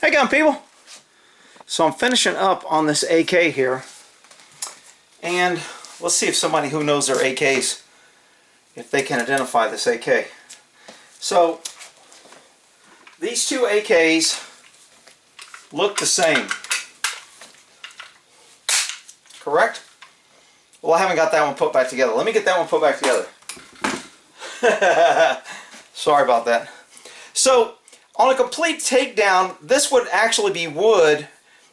Hey again, people. So I'm finishing up on this AK here, and let's see if somebody who knows their AKs, if they can identify this AK. So these two AKs look the same, correct? Well, I haven't got that one put back together. Let me get that one put back together. Sorry about that. So on a complete takedown, this would actually be wood.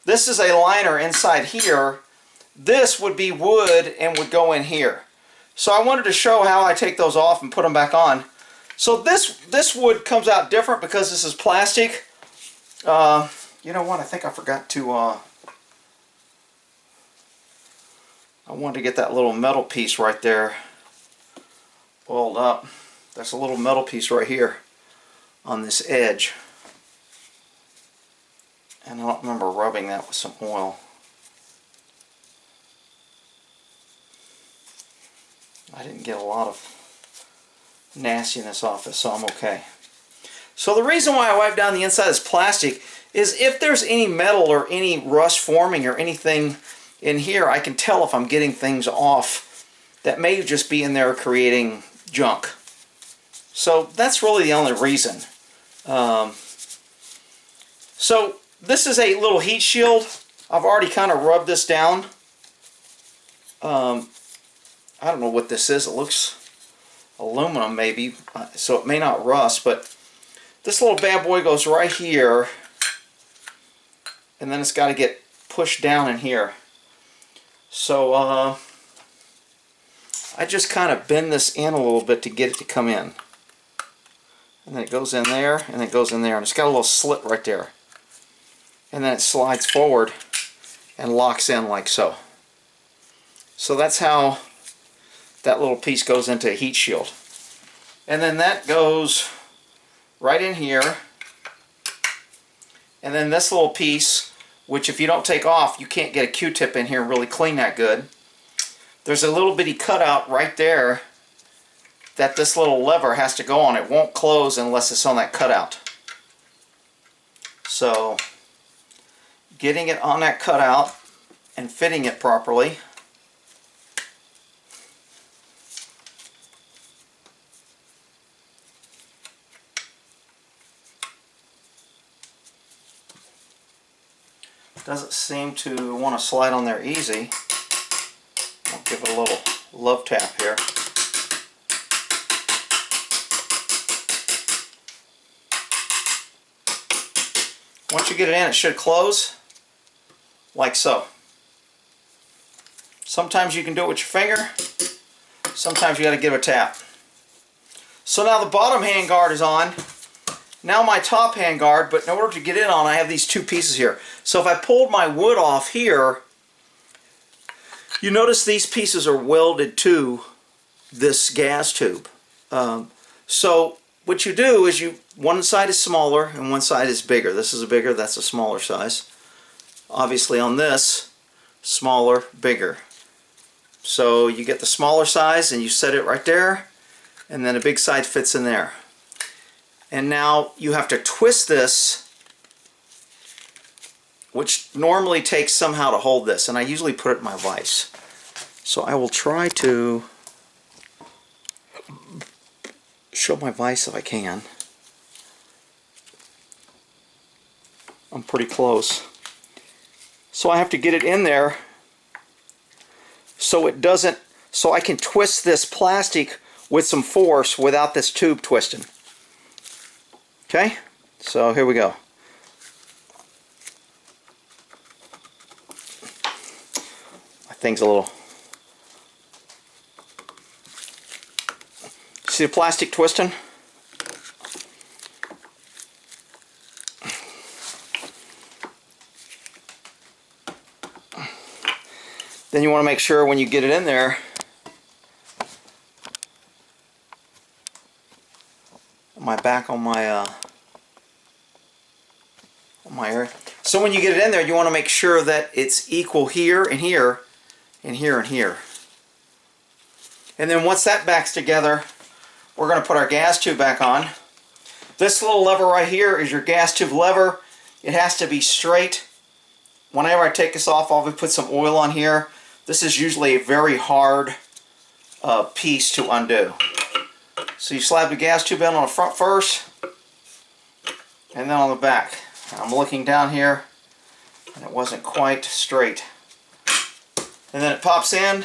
This is a liner inside here. This would be wood and would go in here. So I wanted to show how I take those off and put them back on. So this wood comes out different because this is plastic. You know what? I think I forgot to... I wanted to get that little metal piece right there oiled up. There's a little metal piece right here on this edge. And I don't remember rubbing that with some oil. I didn't get a lot of nastiness off it, so I'm okay. So the reason why I wipe down the inside of this plastic is if there's any metal or any rust forming or anything in here, I can tell if I'm getting things off that may just be in there creating junk. So that's really the only reason. So this is a little heat shield. I've already kind of rubbed this down. I don't know what this is. It looks aluminum maybe, so it may not rust, but this little bad boy goes right here, and then it's got to get pushed down in here. So I just kind of bend this in a little bit to get it to come in. And then it goes in there, and then it goes in there, and it's got a little slit right there. And then it slides forward and locks in like so. So that's how that little piece goes into a heat shield. And then that goes right in here. And then this little piece, which if you don't take off, you can't get a Q-tip in here and really clean that good. There's a little bitty cutout right there that this little lever has to go on. It won't close unless it's on that cutout. So getting it on that cutout and fitting it properly. Doesn't seem to want to slide on there easy. I'll give it a little love tap here. Once you get it in, it should close like so. Sometimes you can do it with your finger. Sometimes you got to give it a tap. So now the bottom handguard is on. Now my top handguard, but in order to get it on, I have these two pieces here. So if I pulled my wood off here, you notice these pieces are welded to this gas tube. So what you do is one side is smaller and one side is bigger. This is a bigger, that's a smaller size. Obviously on this, smaller, bigger. So you get the smaller size and you set it right there, and then a big side fits in there. And now you have to twist this, which normally takes somehow to hold this, and I usually put it in my vise. So I will try to show my vise if I can. I'm pretty close. So I have to get it in there so it doesn't, so I can twist this plastic with some force without this tube twisting. Okay, so here we go. My thing's a little... See the plastic twisting? Then you want to make sure when you get it in there, my back on my area. So when you get it in there, you want to make sure that it's equal here and here and here and here. And then once that back's together, we're going to put our gas tube back on. This little lever right here is your gas tube lever. It has to be straight. Whenever I take this off, I'll put some oil on here. This is usually a very hard piece to undo. So you slide the gas tube in on the front first, and then on the back. I'm looking down here, and it wasn't quite straight. And then it pops in.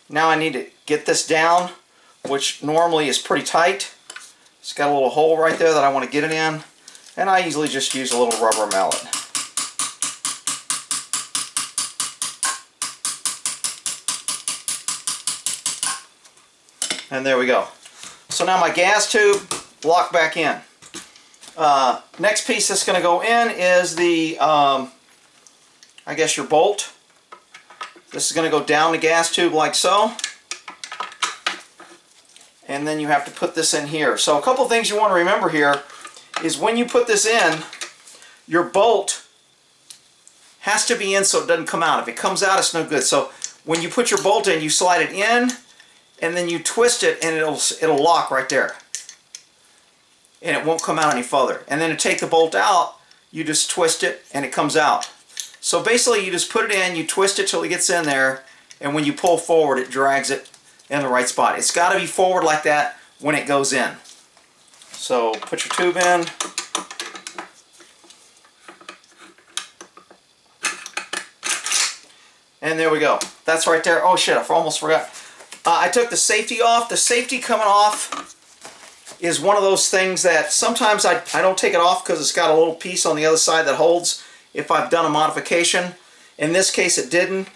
Now I need to get this down, which normally is pretty tight. It's got a little hole right there that I want to get it in, and I usually just use a little rubber mallet. And there we go. So now my gas tube locked back in. Next piece that's going to go in is the, I guess your bolt. This is going to go down the gas tube like so. And then you have to put this in here. So a couple things you want to remember here is when you put this in, your bolt has to be in so it doesn't come out. If it comes out, it's no good. So when you put your bolt in, you slide it in, and then you twist it, and it'll lock right there. And it won't come out any further. And then to take the bolt out, you just twist it, and it comes out. So basically, you just put it in, you twist it till it gets in there, and when you pull forward, it drags it in the right spot. It's got to be forward like that when it goes in. So put your tube in. And there we go. That's right there. Oh shit, I almost forgot. I took the safety off. The safety coming off is one of those things that sometimes I don't take it off because it's got a little piece on the other side that holds if I've done a modification. In this case it didn't,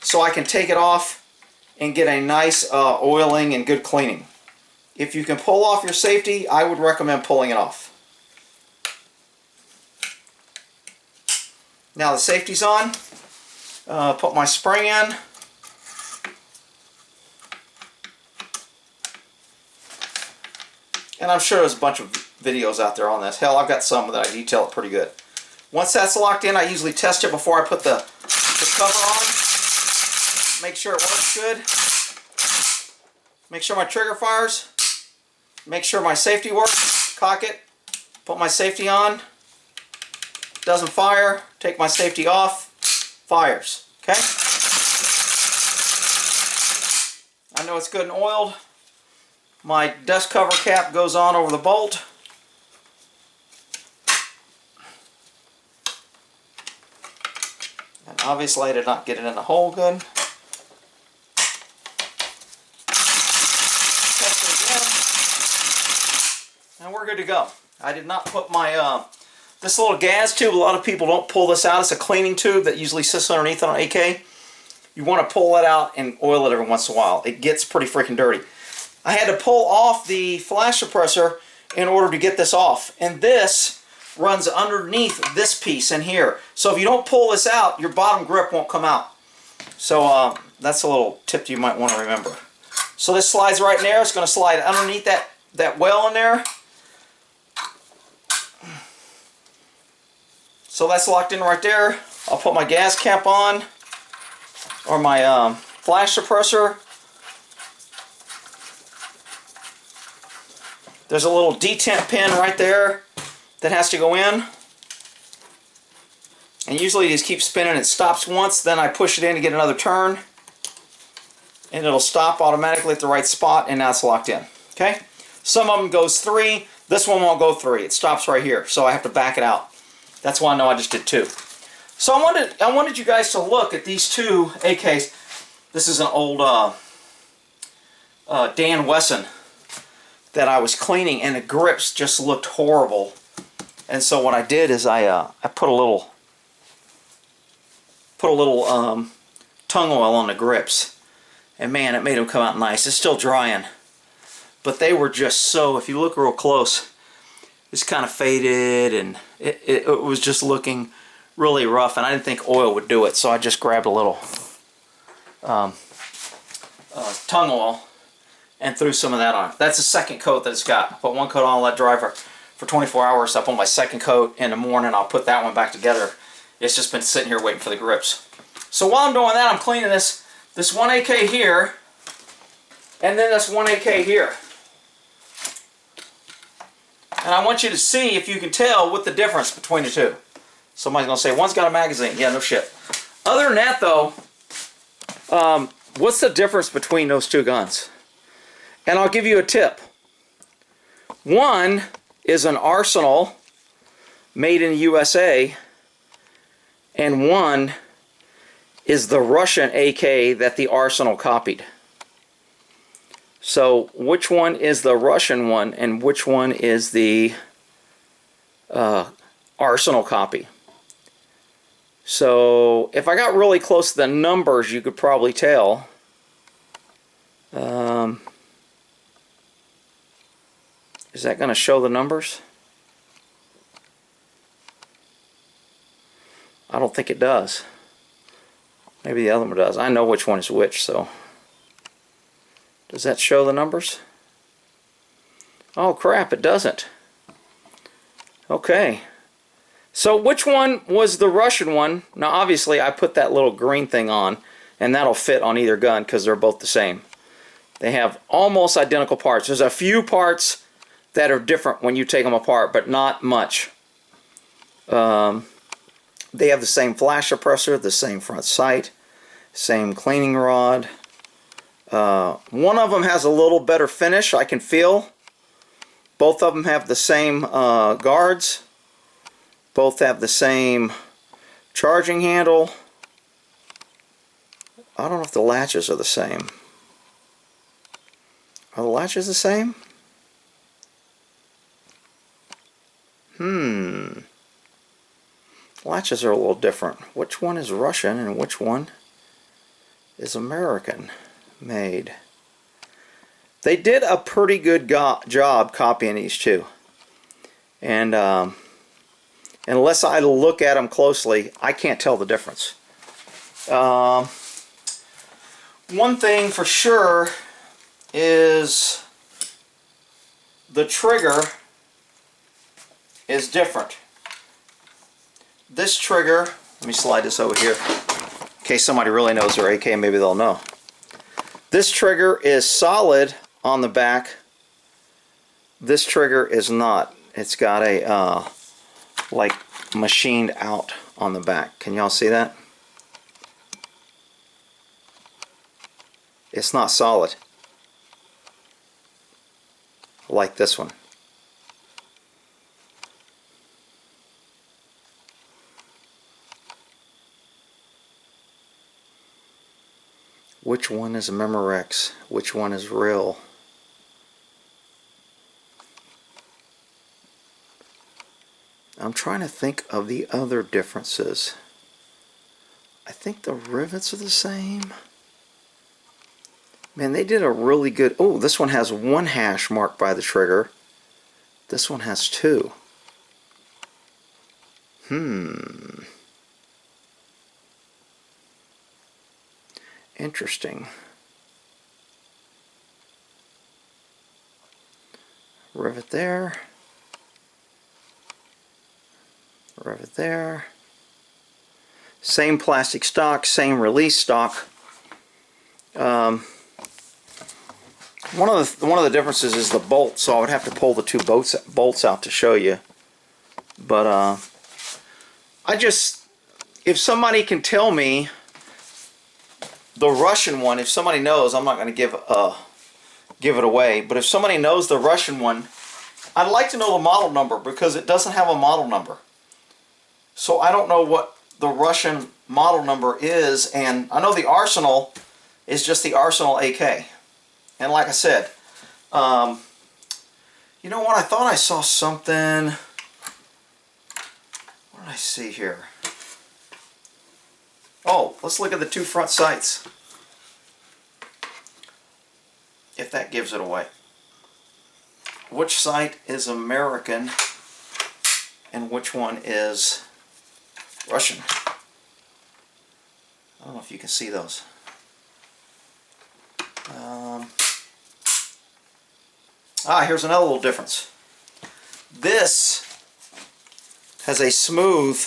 so I can take it off and get a nice oiling and good cleaning. If you can pull off your safety, I would recommend pulling it off. Now the safety's on. Put my spring in. And I'm sure there's a bunch of videos out there on this. Hell, I've got some that I detail it pretty good. Once that's locked in, I usually test it before I put the cover on. Make sure it works good. Make sure my trigger fires. Make sure my safety works. Cock it. Put my safety on. Doesn't fire. Take my safety off. Fires. Okay? I know it's good and oiled. My dust cover cap goes on over the bolt. And obviously I did not get it in the hole good. Test it again. And we're good to go. I did not put my, this little gas tube, a lot of people don't pull this out. It's a cleaning tube that usually sits underneath on an AK. You want to pull it out and oil it every once in a while. It gets pretty freaking dirty. I had to pull off the flash suppressor in order to get this off. And this runs underneath this piece in here. So if you don't pull this out, your bottom grip won't come out. So that's a little tip you might want to remember. So this slides right in there. It's going to slide underneath that well in there. So that's locked in right there. I'll put my gas cap on, or my flash suppressor. There's a little detent pin right there that has to go in. And usually you just keep spinning. It stops once, then I push it in to get another turn. And it'll stop automatically at the right spot, and now it's locked in. Okay? Some of them goes 3. This one won't go 3. It stops right here, so I have to back it out. That's why I know I just did 2. So I wanted you guys to look at these 2 AKs. This is an old Dan Wesson that I was cleaning, and the grips just looked horrible. And so what I did is I put a little tung oil on the grips, and man, it made them come out nice. It's still drying, but they were just so, if you look real close, it's kind of faded, and it was just looking really rough, and I didn't think oil would do it, so I just grabbed a little tung oil and threw some of that on. That's the second coat that it's got. I put one coat on, let it dry for 24 hours. I put my second coat in the morning. I'll put that one back together. It's just been sitting here waiting for the grips. So while I'm doing that, I'm cleaning this one AK here, and then this one AK here. And I want you to see if you can tell what the difference between the two. Somebody's going to say, one's got a magazine. Yeah, no shit. Other than that, though, what's the difference between those two guns? And I'll give you a tip. One is an Arsenal made in the USA, and one is the Russian AK that the Arsenal copied. So which one is the Russian one and which one is the Arsenal copy? So if I got really close to the numbers, you could probably tell. Is that going to show the numbers? I don't think it does. Maybe the other one does. I know which one is which, so. Does that show the numbers? Oh crap, it doesn't. Okay. So which one was the Russian one? Now obviously I put that little green thing on, and that'll fit on either gun because they're both the same. They have almost identical parts. There's a few parts that are different when you take them apart, but not much. They have the same flash suppressor, the same front sight, same cleaning rod. One of them has a little better finish, I can feel. Both of them have the same guards. Both have the same charging handle. I don't know if the latches are the same. Are the latches the same? Latches are a little different. Which one is Russian and which one is American made? They did a pretty good job copying these two. And unless I look at them closely, I can't tell the difference. One thing for sure is the trigger is different. This trigger, let me slide this over here in case somebody really knows their AK, maybe they'll know. This trigger is solid on the back. This trigger is not. It's got a like machined out on the back. Can y'all see that? It's not solid like this one. Which one is Memorex? Which one is real? I'm trying to think of the other differences. I think the rivets are the same. Man, they did a really good... Oh, this one has one hash marked by the trigger. This one has two. Interesting. Rivet there. Rivet there. Same plastic stock, same release stock. One of the differences is the bolt, so I would have to pull the two bolts out to show you. But if somebody can tell me the Russian one, if somebody knows, I'm not going to give it away, but if somebody knows the Russian one, I'd like to know the model number because it doesn't have a model number. So I don't know what the Russian model number is, and I know the Arsenal is just the Arsenal AK. And like I said, you know what, I thought I saw something. What did I see here? Oh, let's look at the two front sights. If that gives it away. Which sight is American and which one is Russian? I don't know if you can see those. Here's another little difference. This has a smooth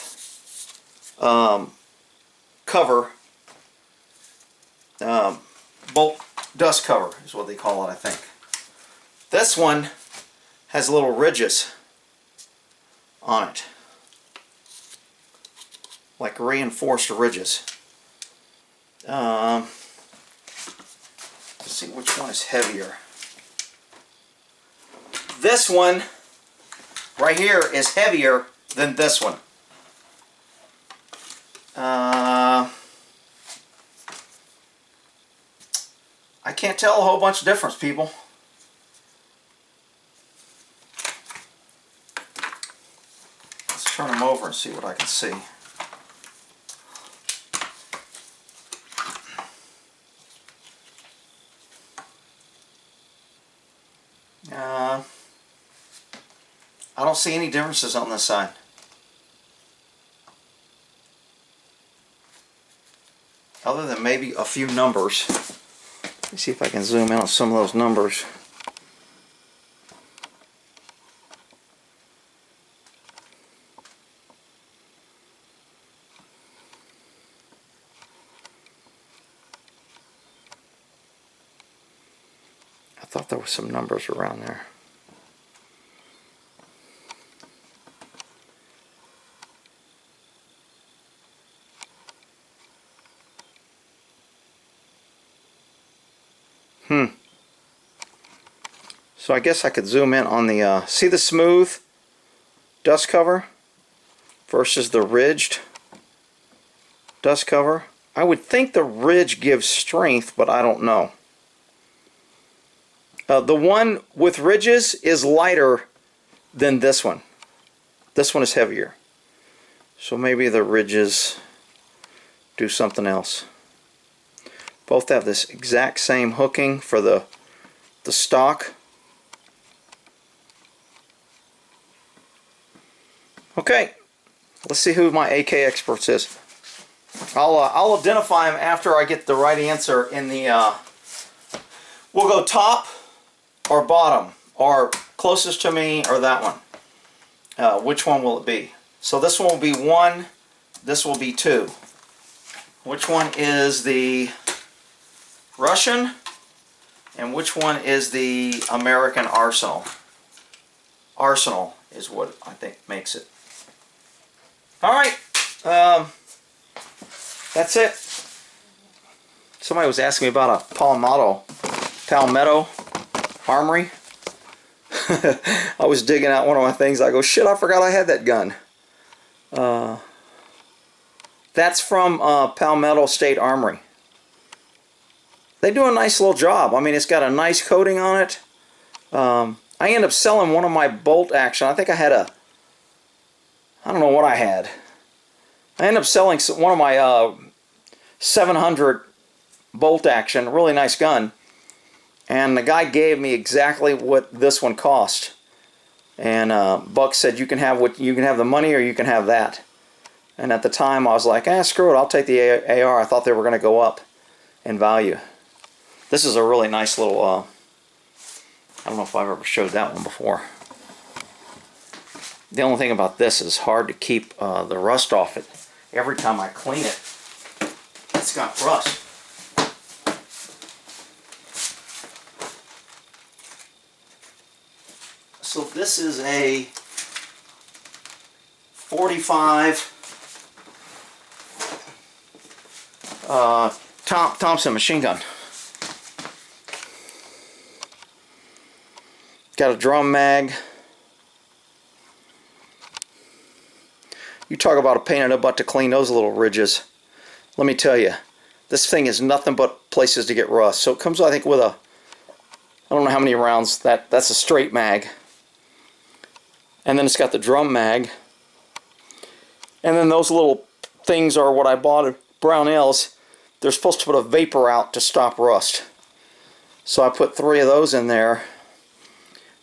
cover, bolt dust cover is what they call it, I think. This one has little ridges. on it, like reinforced ridges. Let's see which one is heavier. This one right here is heavier than this one. I can't tell a whole bunch of difference, people. Let's turn them over and see what I can see. I don't see any differences on this side. Other than maybe a few numbers. Let me see if I can zoom in on some of those numbers. I thought there were some numbers around there. So I guess I could zoom in on the, see the smooth dust cover versus the ridged dust cover? I would think the ridge gives strength, but I don't know. The one with ridges is lighter than this one. This one is heavier. So maybe the ridges do something else. Both have this exact same hooking for the stock. Okay, let's see who my AK Experts is. I'll identify them after I get the right answer in the, we'll go top or bottom, or closest to me or that one. Which one will it be? So this one will be 1, this will be 2. Which one is the Russian, and which one is the American Arsenal? Arsenal is what I think makes it. Alright, that's it. Somebody was asking me about a Palmetto Armory. I was digging out one of my things. I go, shit, I forgot I had that gun. That's from Palmetto State Armory. They do a nice little job. I mean, it's got a nice coating on it. I ended up selling one of my bolt action. I think I had a, I don't know what I had. I ended up selling one of my 700 bolt action, really nice gun. And the guy gave me exactly what this one cost. And Buck said, you can have the money or you can have that. And at the time I was like, screw it, I'll take the AR. I thought they were going to go up in value. This is a really nice little, I don't know if I've ever showed that one before. The only thing about this is hard to keep the rust off it. Every time I clean it, it's got rust. So this is a 45 Thompson machine gun. Got a drum mag. You talk about a pain in the butt to clean those little ridges. Let me tell you, this thing is nothing but places to get rust. So it comes, I think, with a, I don't know how many rounds. That's a straight mag. And then it's got the drum mag. And then those little things are what I bought at Brownells. They're supposed to put a vapor out to stop rust. So I put 3 of those in there,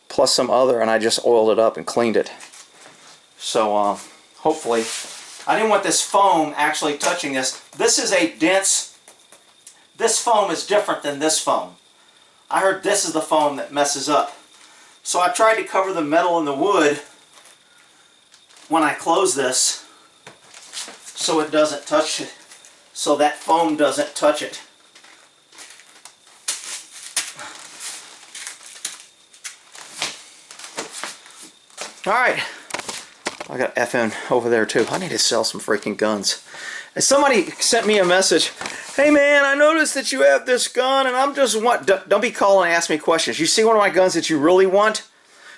plus some other, and I just oiled it up and cleaned it. So hopefully, I didn't want this foam actually touching this. This is a dense, this foam is different than this foam. I heard this is the foam that messes up. So I tried to cover the metal and the wood when I close this so it doesn't touch it, so that foam doesn't touch it. Alright, I got FN over there too. I need to sell some freaking guns. And somebody sent me a message. Hey man, I noticed that you have this gun and I'm just don't be calling and ask me questions. You see one of my guns that you really want?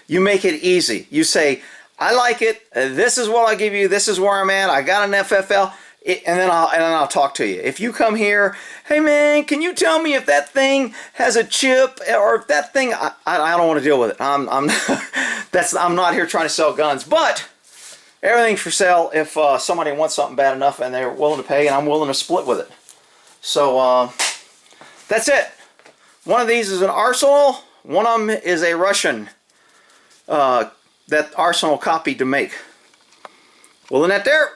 You make it easy. You say, I like it. This is what I'll give you. This is where I'm at. I got an FFL. And then I'll talk to you. If you come here, hey man, can you tell me if that thing has a chip or if that thing? I don't want to deal with it. I'm not here trying to sell guns, but everything's for sale if somebody wants something bad enough and they're willing to pay, and I'm willing to split with it. So that's it. One of these is an Arsenal. One of them is a Russian that Arsenal copied to make. Well, then that there.